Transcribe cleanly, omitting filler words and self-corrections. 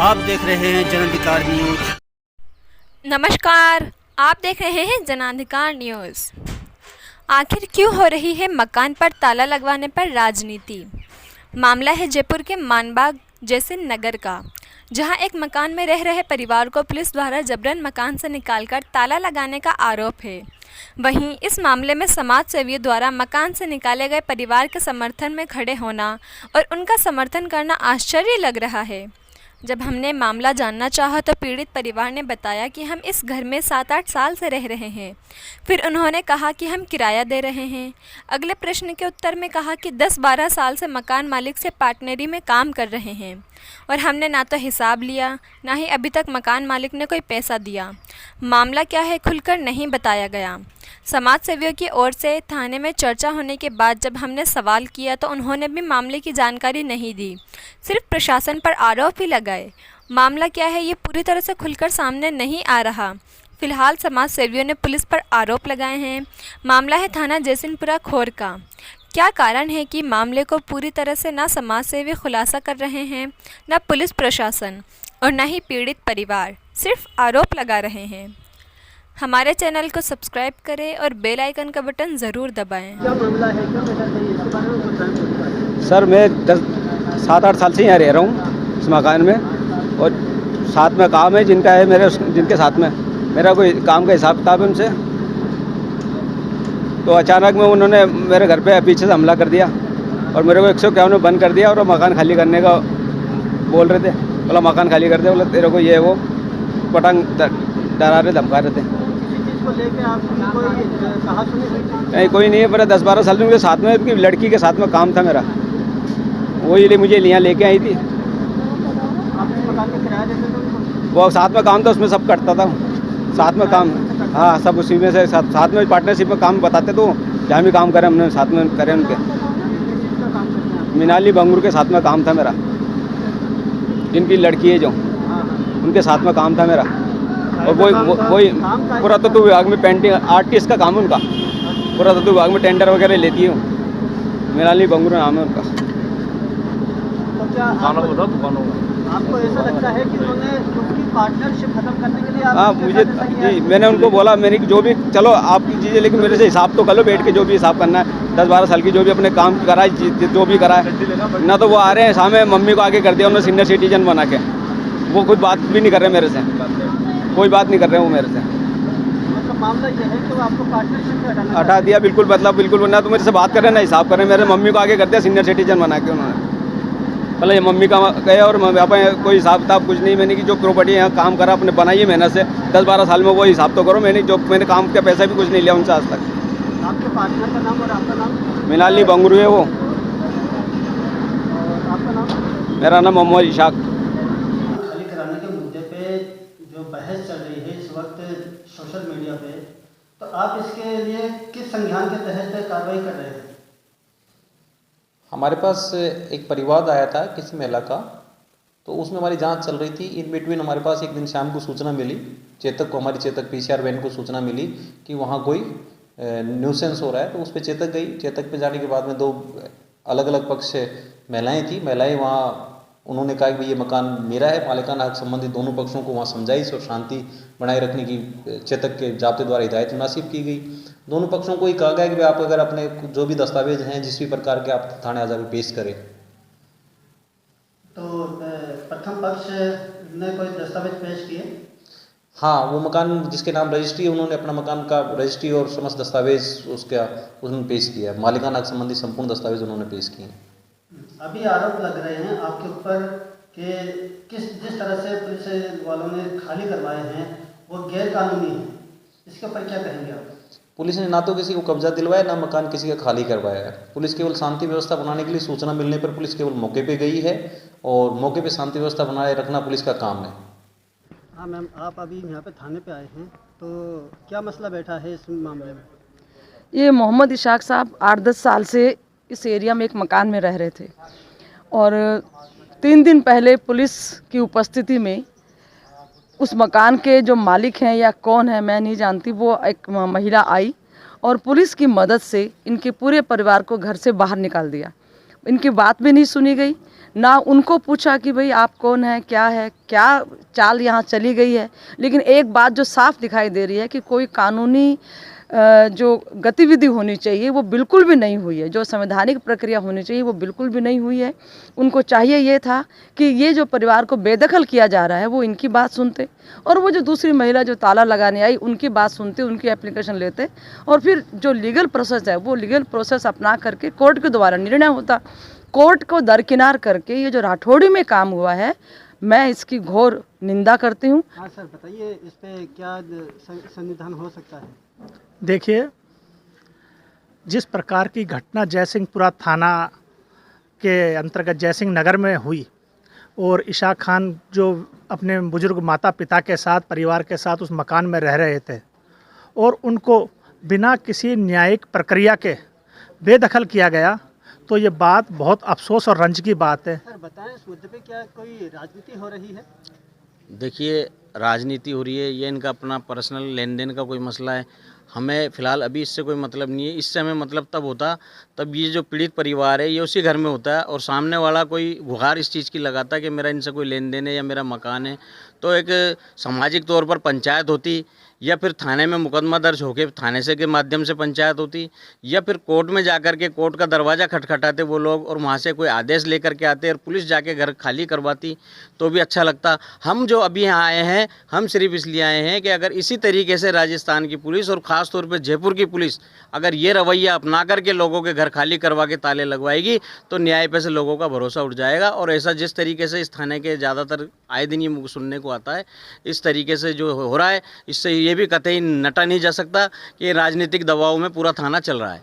आप देख रहे हैं जन अधिकार न्यूज। नमस्कार, आप देख रहे हैं जनाधिकार न्यूज़। आखिर क्यों हो रही है मकान पर ताला लगवाने पर राजनीति। मामला है जयपुर के मानबाग जैसे नगर का, जहां एक मकान में रह रहे परिवार को पुलिस द्वारा जबरन मकान से निकालकर ताला लगाने का आरोप है। वहीं इस मामले में समाज सेवियों द्वारा मकान से निकाले गए परिवार के समर्थन में खड़े होना और उनका समर्थन करना आश्चर्य लग रहा है। जब हमने मामला जानना चाहा तो पीड़ित परिवार ने बताया कि हम इस घर में 7-8 साल से रह रहे हैं। फिर उन्होंने कहा कि हम किराया दे रहे हैं। अगले प्रश्न के उत्तर में कहा कि 10-12 साल से मकान मालिक से पार्टनरी में काम कर रहे हैं और हमने ना तो हिसाब लिया, ना ही अभी तक मकान मालिक ने कोई पैसा दिया। मामला क्या है खुलकर नहीं बताया गया। समाज सेवियों की ओर से थाने में चर्चा होने के बाद जब हमने सवाल किया तो उन्होंने भी मामले की जानकारी नहीं दी, सिर्फ प्रशासन पर आरोप ही लगाए। मामला क्या है ये पूरी तरह से खुलकर सामने नहीं आ रहा। फिलहाल समाज सेवियों ने पुलिस पर आरोप लगाए हैं। मामला है थाना जयसिंहपुरा खोर का। क्या कारण है कि मामले को पूरी तरह से ना समाज सेवी खुलासा कर रहे हैं, ना पुलिस प्रशासन और न ही पीड़ित परिवार, सिर्फ आरोप लगा रहे हैं। हमारे चैनल को सब्सक्राइब करें और बेल आइकन का बटन ज़रूर दबाएं। क्या मामला है, क्यों बेटा चाहिए, इसके बारे में कुछ जानकारी। सर मैं 7-8 साल से यहाँ रह रहा हूँ इस मकान में, और साथ में काम है जिनका है मेरे, जिनके साथ में मेरा कोई काम का हिसाब किताब है उनसे। तो अचानक में उन्होंने मेरे घर पे पीछे से हमला कर दिया और मेरे को 151 में बंद कर दिया और मकान खाली करने का बोल रहे थे। बोला मकान खाली कर दे, बोला तेरे को ये वो पटांग डरा रहे, धमका रहे थे। को लेके आपने कोई कहा सुनी हुई थी? नहीं, कोई नहीं है। मेरा 10-12 साल से उनके साथ में, उनकी लड़की के साथ में काम था मेरा, वही लिए मुझे यहाँ लेके आई थी। आप इस मकान का किराया देते थे उनको? वो साथ में काम था, उसमें सब करता था साथ में काम। हाँ, सब उसी में से साथ में पार्टनरशिप में काम बताते, तो जहाँ भी काम करें हमने साथ में करें उनके। किस चीज़ का काम करते हैं आप? मीनाली बंगूर के साथ में काम था मेरा, जिनकी लड़की है जो, हाँ, उनके साथ में काम था मेरा। और वही पुरातत्व विभाग में पेंटिंग आर्टिस्ट का काम है उनका, पुरातत्व विभाग में टेंडर वगैरह लेती है। मीनाली बंगूर नाम है उनका। तो क्या आपको ऐसा लगता है कि उन्होंने उसकी पार्टनरशिप खत्म करने के लिए हाँ, मुझे जी, मैंने उनको बोला, मैंने कि जो भी चलो आपकी चीज़ें, लेकिन मेरे से हिसाब तो कर लो बैठ के, जो भी हिसाब करना है। 10-12 साल की जो भी अपने काम कराए, जो भी कराए ना, तो वो आ रहे हैं सामने, मम्मी को आगे कर दिया उन्होंने सीनियर सिटीजन बना के। वो खुद बात भी नहीं कर रहे मेरे से, कोई बात नहीं कर रहे वो मेरे से। मतलब मामला ये है कि वो आपको पार्टनरशिप से हटा दिया, बिल्कुल, मतलब बिल्कुल ना तो मेरे से बात कर रहे ना हिसाब कर रहे। मेरे मम्मी को आगे कर दिया सीनियर सिटीजन बना के उन्होंने। मतलब ये मम्मी का गए और यहाँ पे कोई हिसाब किताब कुछ नहीं। मैंने कि जो प्रॉपर्टी यहाँ काम करा अपने बनाई है मेहनत से 10-12 साल में, वो हिसाब तो करो। मैंने काम का पैसा भी कुछ नहीं लिया उनसे आज तक। आपके पार्टनर का नाम और आपका नाम? मीनाली बंगरू है वो। और आपका नाम? मेरा नाम मोहम्मद इशाक। खाली कराने के मुद्दे पे जो बहस चल रही है इस वक्त सोशल मीडिया पे, तो आप इसके लिए किस संज्ञान के तहत कार्रवाई कर रहे हैं? हमारे पास एक परिवाद आया था किसी महिला का, तो उसमें हमारी जांच चल रही थी। इन बिटवीन हमारे पास एक दिन शाम को सूचना मिली, चेतक को, हमारी चेतक पीसीआर वैन को सूचना मिली कि वहाँ कोई न्यूसेंस हो रहा है। तो उस पर चेतक गई। चेतक पे जाने के बाद में 2 अलग अलग पक्ष से महिलाएं थी। महिलाएं वहाँ, उन्होंने कहा कि ये मकान मेरा है, मालिकाना हक संबंधी दोनों पक्षों को वहाँ समझाइश और शांति बनाए रखने की चेतक के जाब्ते द्वारा हिदायत मुनासिब की गई। दोनों पक्षों को ही कहा गया कि आप अगर अपने जो भी दस्तावेज हैं जिस भी प्रकार के, आप थाने आजा के पेश करें। तो प्रथम पक्ष ने कोई दस्तावेज पेश किए? हाँ, वो मकान जिसके नाम रजिस्ट्री है, उन्होंने अपना मकान का रजिस्ट्री और समस्त दस्तावेज उन्होंने पेश किया। मालिकाना हक संबंधी संपूर्ण दस्तावेज उन्होंने पेश किए। अभी आरोप लग रहे हैं आपके ऊपर कि जिस तरह से पुलिस वालों ने खाली करवाए हैं वो गैर कानूनी है, इसके ऊपर क्या कहेंगे आप? पुलिस ने ना तो किसी को कब्जा दिलवाया, ना मकान किसी का खाली करवाया है। पुलिस केवल शांति व्यवस्था बनाने के लिए सूचना मिलने पर पुलिस केवल मौके पे गई है और मौके पे शांति व्यवस्था बनाए रखना पुलिस का काम है। हाँ मैम, आप अभी यहाँ पे थाने पे आए हैं, तो क्या मसला बैठा है इस मामले में? ये मोहम्मद इशाक साहब 8-10 साल से इस एरिया में एक मकान में रह रहे थे और 3 दिन पहले पुलिस की उपस्थिति में उस मकान के जो मालिक हैं या कौन है मैं नहीं जानती, वो एक महिला आई और पुलिस की मदद से इनके पूरे परिवार को घर से बाहर निकाल दिया। इनकी बात भी नहीं सुनी गई, ना उनको पूछा कि भाई आप कौन है, क्या चाल यहाँ चली गई है। लेकिन एक बात जो साफ दिखाई दे रही है कि कोई कानूनी जो गतिविधि होनी चाहिए वो बिल्कुल भी नहीं हुई है, जो संवैधानिक प्रक्रिया होनी चाहिए वो बिल्कुल भी नहीं हुई है। उनको चाहिए ये था कि ये जो परिवार को बेदखल किया जा रहा है वो इनकी बात सुनते, और वो जो दूसरी महिला जो ताला लगाने आई उनकी बात सुनते, उनकी एप्लीकेशन लेते, और फिर जो लीगल प्रोसेस है वो लीगल प्रोसेस अपना करके कोर्ट के द्वारा निर्णय होता। कोर्ट को दरकिनार करके ये जो राठौड़ी में काम हुआ है, मैं इसकी घोर निंदा करती हूँ। हाँ सर, बताइए इस पे क्या संविधान हो सकता है? देखिए, जिस प्रकार की घटना जयसिंहपुरा थाना के अंतर्गत जयसिंह नगर में हुई और इशाक खान जो अपने बुजुर्ग माता पिता के साथ, परिवार के साथ उस मकान में रह रहे थे और उनको बिना किसी न्यायिक प्रक्रिया के बेदखल किया गया, तो ये बात बहुत अफसोस और रंज की बात है। सर बताएं, इस मुद्दे पे क्या कोई राजनीति हो रही है? देखिए, राजनीति हो रही है, ये इनका अपना पर्सनल लेन देन का कोई मसला है। हमें फ़िलहाल अभी इससे कोई मतलब नहीं है। इससे हमें मतलब तब होता तब ये जो पीड़ित परिवार है ये उसी घर में होता है और सामने वाला कोई गुहार इस चीज़ की लगाता है कि मेरा इनसे कोई लेन देन है या मेरा मकान है, तो एक सामाजिक तौर पर पंचायत होती, या फिर थाने में मुकदमा दर्ज होकर थाने से के माध्यम से पंचायत होती, या फिर कोर्ट में जाकर के कोर्ट का दरवाज़ा खटखटाते वो लोग और वहाँ से कोई आदेश लेकर के आते और पुलिस जाके घर खाली करवाती, तो भी अच्छा लगता। हम जो अभी यहाँ आए हैं, हम सिर्फ इसलिए आए हैं कि अगर इसी तरीके से राजस्थान की पुलिस और ख़ास तौर पर जयपुर की पुलिस अगर ये रवैया अपना करके लोगों के घर खाली करवा के ताले लगवाएगी तो न्याय पे से लोगों का भरोसा उठ जाएगा। और ऐसा जिस तरीके से इस थाने के ज़्यादातर आए दिन ये सुनने को आता है, इस तरीके से जो हो रहा है, इससे ये भी कतई नटा नहीं जा सकता कि राजनीतिक दबाव में पूरा थाना चल रहा है।